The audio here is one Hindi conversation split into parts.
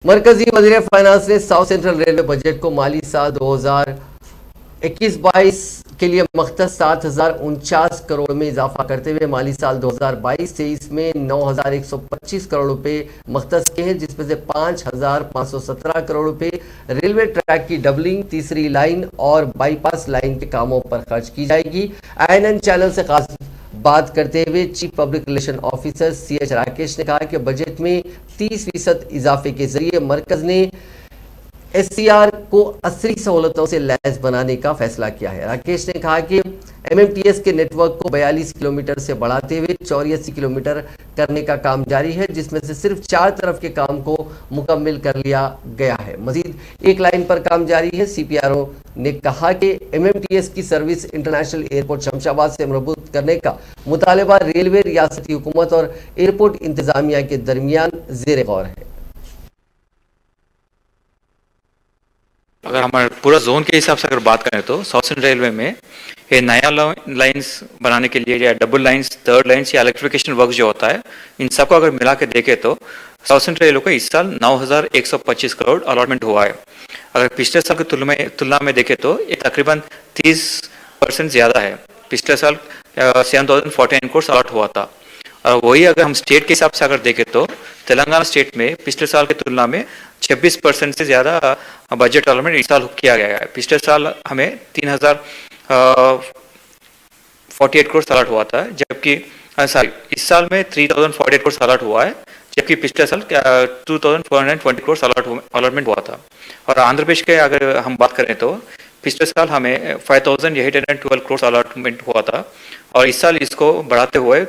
मरकजी वजीर फाइनेंस ने साउथ सेंट्रल रेलवे बजट को माली साल 2021-22 के लिए मख्तस 7,049 करोड़ में इजाफा करते हुए माली साल 2022-23 में 9,125 करोड़ रुपए मख्तस किए हैं, जिसमें से 5,517 करोड़ रुपए रेलवे ट्रैक की डबलिंग, तीसरी लाइन और बाईपास लाइन के कामों पर खर्च की जाएगी। INN चैनल से खास बात करते हुए chief public relation officer CH Rakesh ने कहा कि बजट में 30% इजाफे के जरिए मरकज ने SCR को असली सहूलतों से लैस बनाने का फैसला किया है। राकेश ने कहा कि MMTS के नेटवर्क को 42 किलोमीटर से बढ़ाते हुए 84 किलोमीटर करने का काम जारी है, जिसमें से सिर्फ 4 तरफ के काम को मुकम्मल कर लिया गया है। मजीद एक लाइन पर काम जारी है। CPRO ने कहा कि MMTS की सर्विस इंटरनेशनल एयरपोर्ट शमशाबाद से मरबूत करने का मुतालबा रेलवे, रियासती हुकूमत और एयरपोर्ट इंतजामिया के दरमियान ज़ेर गौर है। अगर हमारे पूरा जोन के हिसाब से अगर बात करें तो साउथ सेंट्रल रेलवे में ये नया लाइंस बनाने के लिए या डबल लाइंस, थर्ड लाइंस या इलेक्ट्रिफिकेशन वर्क जो होता है, इन सबको अगर मिला के देखें तो साउथ सेंट्रल रेलवे को इस साल 9,125 करोड़ अलॉटमेंट हुआ है। अगर पिछले साल की तुलना में देखें तो ये तकरीबन 30% ज़्यादा है। पिछले साल 7,049 करोड़ अलॉट हुआ था। और वही अगर हम स्टेट के हिसाब से अगर देखें तो तेलंगाना स्टेट में पिछले साल की तुलना में 26% से ज़्यादा बजट अलॉटमेंट इस साल किया गया है। पिछले साल हमें 3,048 करोड़ अलॉट हुआ था, जबकि इस साल में 3,048 करोड़ अलॉट हुआ है, जबकि पिछले साल 2,420 करोड़ अलॉटमेंट हुआ था। और आंध्र प्रदेश के अगर हम बात करें तो पिछले साल हमें 5,812 करोड़ अलॉटमेंट हुआ था और इस साल इसको बढ़ाते हुए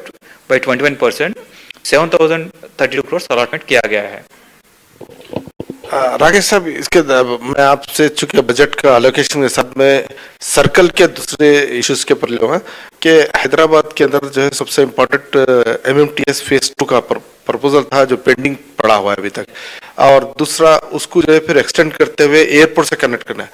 बाई 21% 7,032 करोड़ अलॉटमेंट किया गया है। राकेश साहब, इसके मैं आपसे चूंकि बजट का एलोकेशन के साथ में सर्कल के दूसरे इश्यूज के पर लूँगा कि हैदराबाद के अंदर जो है सबसे इम्पोर्टेंट MMTS फेज 2 का प्रपोजल था जो पेंडिंग पड़ा हुआ है अभी तक, और दूसरा उसको जो है फिर एक्सटेंड करते हुए एयरपोर्ट से कनेक्ट करना है।